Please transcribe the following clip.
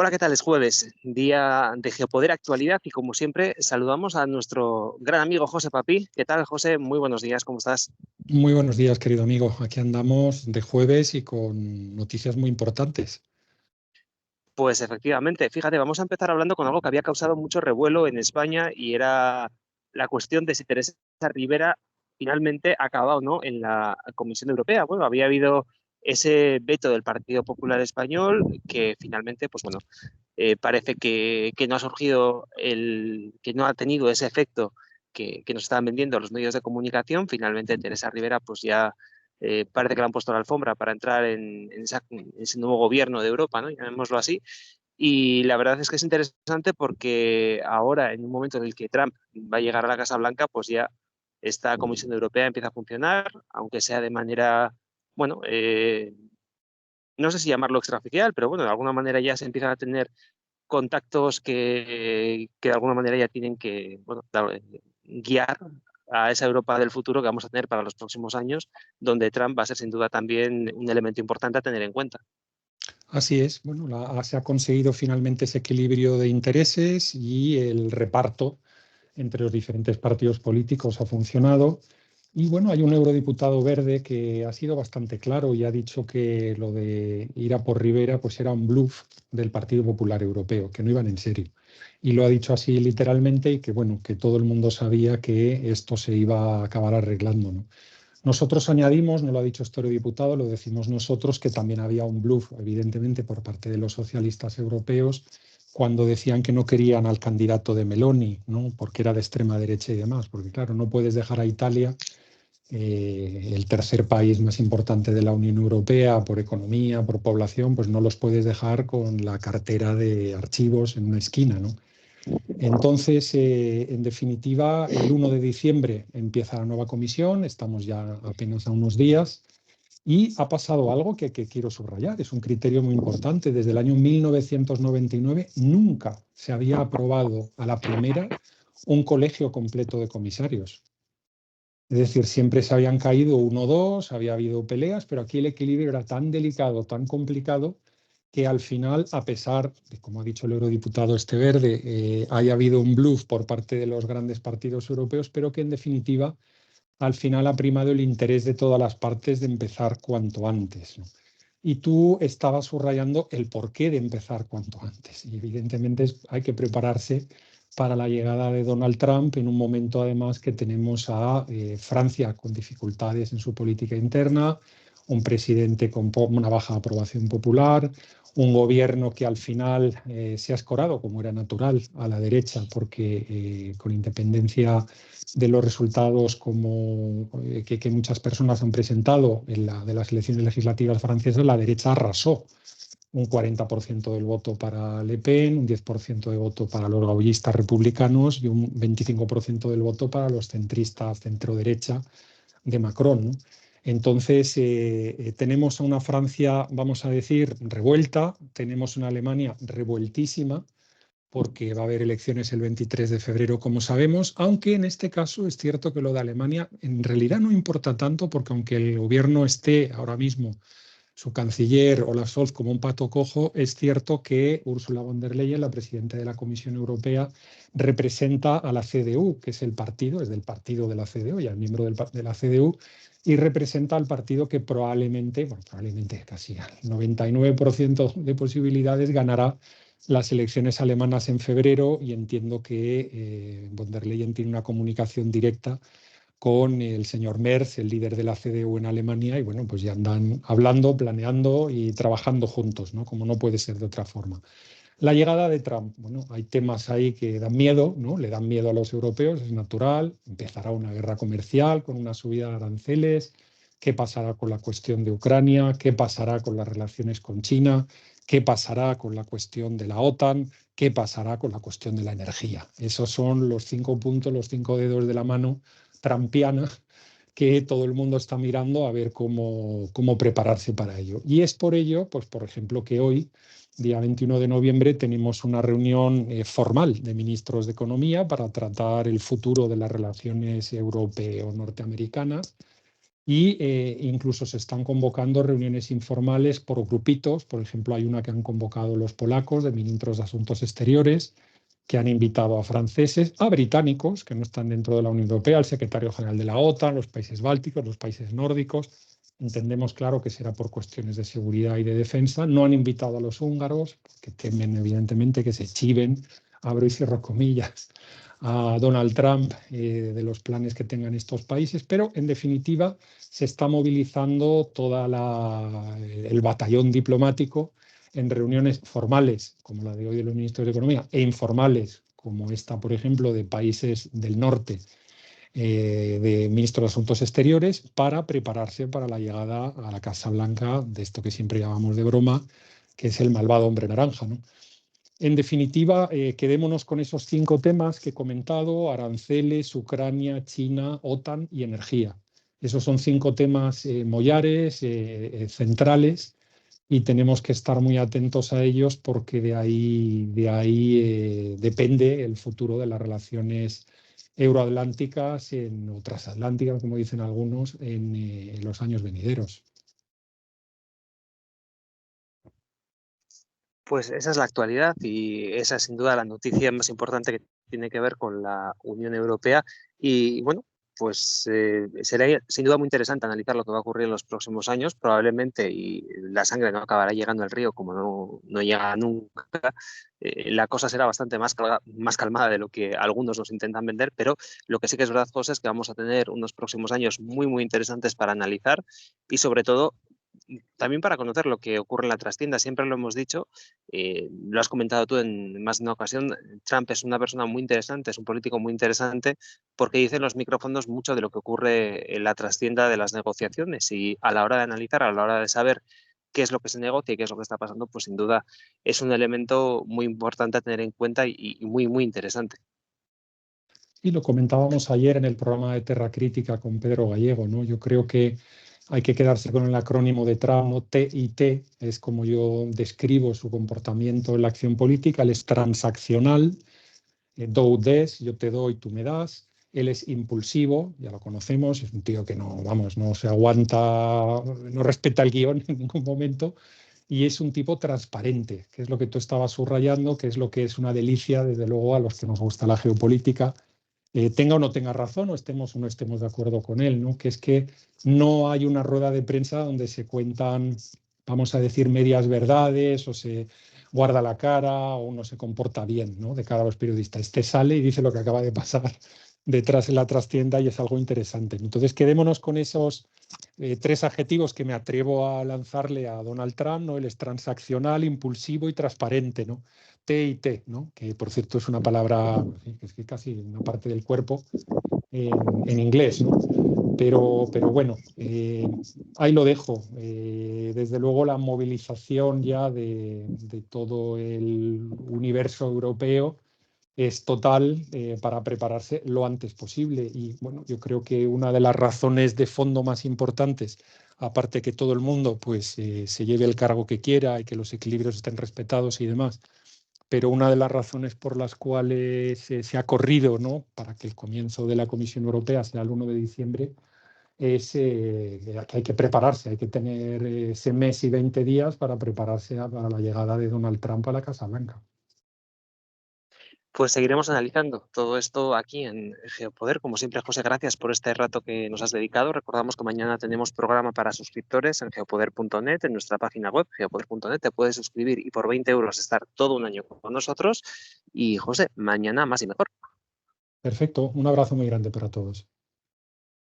Hola, ¿qué tal? Es jueves, día de Geopoder Actualidad y como siempre saludamos a nuestro gran amigo José Papí. ¿Qué tal, José? Muy buenos días, ¿cómo estás? Muy buenos días, querido amigo. Aquí andamos de jueves y con noticias muy importantes. Pues efectivamente, fíjate, vamos a empezar hablando con algo que había causado mucho revuelo en España y era la cuestión de si Teresa Rivera finalmente ha acabado o no en la Comisión Europea. Bueno, había habido ese veto del Partido Popular Español que finalmente, pues bueno, parece que no ha surgido que no ha tenido ese efecto que nos estaban vendiendo los medios de comunicación. Finalmente, Teresa Rivera, pues ya parece que le han puesto la alfombra para entrar en ese nuevo gobierno de Europa, ¿no? Llamémoslo así. Y la verdad es que es interesante porque ahora, en un momento en el que Trump va a llegar a la Casa Blanca, pues ya esta Comisión Europea empieza a funcionar, aunque sea de manera, bueno, no sé si llamarlo extraoficial, pero bueno, de alguna manera ya se empiezan a tener contactos que de alguna manera ya tienen que bueno, guiar a esa Europa del futuro que vamos a tener para los próximos años, donde Trump va a ser sin duda también un elemento importante a tener en cuenta. Así es, bueno, se ha conseguido finalmente ese equilibrio de intereses y el reparto entre los diferentes partidos políticos ha funcionado. Y bueno, hay un eurodiputado verde que ha sido bastante claro y ha dicho que lo de ir a por Rivera pues era un bluff del Partido Popular Europeo, que no iban en serio. Y lo ha dicho así literalmente y que bueno, que todo el mundo sabía que esto se iba a acabar arreglando, ¿no? Nosotros añadimos, no lo ha dicho este eurodiputado, lo decimos nosotros, que también había un bluff, evidentemente, por parte de los socialistas europeos cuando decían que no querían al candidato de Meloni, ¿no? Porque era de extrema derecha y demás. Porque claro, no puedes dejar a Italia, el tercer país más importante de la Unión Europea por economía, por población, pues no los puedes dejar con la cartera de archivos en una esquina, ¿no? Entonces, en definitiva, el 1 de diciembre empieza la nueva comisión, estamos ya apenas a unos días y ha pasado algo que quiero subrayar, es un criterio muy importante. Desde el año 1999 nunca se había aprobado a la primera un colegio completo de comisarios. Es decir, siempre se habían caído uno o dos, había habido peleas, pero aquí el equilibrio era tan delicado, tan complicado, que al final, a pesar de, como ha dicho el eurodiputado este verde, haya habido un bluff por parte de los grandes partidos europeos, pero que en definitiva al final ha primado el interés de todas las partes de empezar cuanto antes, ¿no? Y tú estabas subrayando el porqué de empezar cuanto antes. Y evidentemente hay que prepararse para la llegada de Donald Trump en un momento además que tenemos a Francia con dificultades en su política interna, un presidente con una baja aprobación popular, un gobierno que al final se ha escorado, como era natural, a la derecha, porque con independencia de los resultados que muchas personas han presentado de las elecciones legislativas francesas, la derecha arrasó un 40% del voto para Le Pen, un 10% de voto para los gaullistas republicanos y un 25% del voto para los centristas centro-derecha de Macron, ¿no? Entonces, tenemos a una Francia, vamos a decir, revuelta, tenemos una Alemania revueltísima, porque va a haber elecciones el 23 de febrero, como sabemos, aunque en este caso es cierto que lo de Alemania en realidad no importa tanto, porque aunque el gobierno esté ahora mismo, su canciller Olaf Scholz, como un pato cojo, es cierto que Ursula von der Leyen, la presidenta de la Comisión Europea, representa a la CDU, que es el partido, es del partido de la CDU y al miembro de la CDU, y representa al partido que probablemente, bueno, probablemente casi al 99% de posibilidades ganará las elecciones alemanas en febrero, y entiendo que von der Leyen tiene una comunicación directa con el señor Merz, el líder de la CDU en Alemania, y bueno, pues ya andan hablando, planeando y trabajando juntos, ¿no? Como no puede ser de otra forma. La llegada de Trump, bueno, hay temas ahí que dan miedo, ¿no? Le dan miedo a los europeos, es natural, empezará una guerra comercial con una subida de aranceles, qué pasará con la cuestión de Ucrania, qué pasará con las relaciones con China, qué pasará con la cuestión de la OTAN, qué pasará con la cuestión de la energía. Esos son los 5 puntos, los 5 dedos de la mano trampiana que todo el mundo está mirando a ver cómo prepararse para ello. Y es por ello, pues por ejemplo, que hoy, día 21 de noviembre, tenemos una reunión formal de ministros de Economía para tratar el futuro de las relaciones europeo-norteamericanas. Y incluso se están convocando reuniones informales por grupitos. Por ejemplo, hay una que han convocado los polacos, de ministros de Asuntos Exteriores, que han invitado a franceses, a británicos, que no están dentro de la Unión Europea, al secretario general de la OTAN, los países bálticos, los países nórdicos. Entendemos, claro, que será por cuestiones de seguridad y de defensa. No han invitado a los húngaros, que temen, evidentemente, que se chiven, abro y cierro comillas, a Donald Trump de los planes que tengan estos países, pero en definitiva se está movilizando todo el batallón diplomático en reuniones formales, como la de hoy de los ministros de Economía, e informales, como esta, por ejemplo, de países del norte, de ministros de Asuntos Exteriores, para prepararse para la llegada a la Casa Blanca de esto que siempre llamamos de broma, que es el malvado hombre naranja, ¿no? En definitiva, quedémonos con esos 5 temas que he comentado: aranceles, Ucrania, China, OTAN y energía. Esos son 5 temas mollares, centrales, y tenemos que estar muy atentos a ellos, porque de ahí depende el futuro de las relaciones euroatlánticas o transatlánticas, como dicen algunos, en los años venideros. Pues esa es la actualidad y esa es sin duda la noticia más importante que tiene que ver con la Unión Europea. Y bueno, pues será sin duda muy interesante analizar lo que va a ocurrir en los próximos años, probablemente, y la sangre no acabará llegando al río como no llega nunca. La cosa será bastante más calmada de lo que algunos nos intentan vender, pero lo que sí que es verdad, José, es que vamos a tener unos próximos años muy, muy interesantes para analizar y sobre todo también para conocer lo que ocurre en la trastienda. Siempre lo hemos dicho, lo has comentado tú en más de una ocasión, Trump es una persona muy interesante, es un político muy interesante, porque dice en los micrófonos mucho de lo que ocurre en la trastienda de las negociaciones, y a la hora de analizar, a la hora de saber qué es lo que se negocia y qué es lo que está pasando, pues sin duda es un elemento muy importante a tener en cuenta y muy, muy interesante. Y lo comentábamos ayer en el programa de Terra Crítica con Pedro Gallego, ¿no? Yo creo que hay que quedarse con el acrónimo de Trump, ¿no? TIT, es como yo describo su comportamiento en la acción política. Él es transaccional, do-des, yo te doy, tú me das. Él es impulsivo, ya lo conocemos, es un tío que no se aguanta, no respeta el guión en ningún momento, y es un tipo transparente, que es lo que tú estabas subrayando, que es lo que es una delicia, desde luego, a los que nos gusta la geopolítica, tenga o no tenga razón, o no estemos de acuerdo con él, ¿no? Que es que no hay una rueda de prensa donde se cuentan, vamos a decir, medias verdades, o se guarda la cara, o no se comporta bien, ¿no?, de cara a los periodistas. Este sale y dice lo que acaba de pasar detrás en la trastienda, y es algo interesante. Entonces, quedémonos con esos 3 adjetivos que me atrevo a lanzarle a Donald Trump, ¿no? Él es transaccional, impulsivo y transparente, ¿no? TIT, ¿no? Que por cierto es una palabra que es casi una parte del cuerpo en inglés, ¿no? Pero bueno, ahí lo dejo. Desde luego la movilización ya de todo el universo europeo es total, para prepararse lo antes posible. Y bueno, yo creo que una de las razones de fondo más importantes, aparte que todo el mundo pues se lleve el cargo que quiera y que los equilibrios estén respetados y demás, pero una de las razones por las cuales se ha corrido, ¿no?, para que el comienzo de la Comisión Europea sea el 1 de diciembre, es que hay que prepararse, hay que tener ese mes y 20 días para prepararse para la llegada de Donald Trump a la Casa Blanca. Pues seguiremos analizando todo esto aquí en Geopoder. Como siempre, José, gracias por este rato que nos has dedicado. Recordamos que mañana tenemos programa para suscriptores en geopoder.net, en nuestra página web, geopoder.net. Te puedes suscribir y por 20 euros estar todo un año con nosotros. Y José, mañana más y mejor. Perfecto, un abrazo muy grande para todos.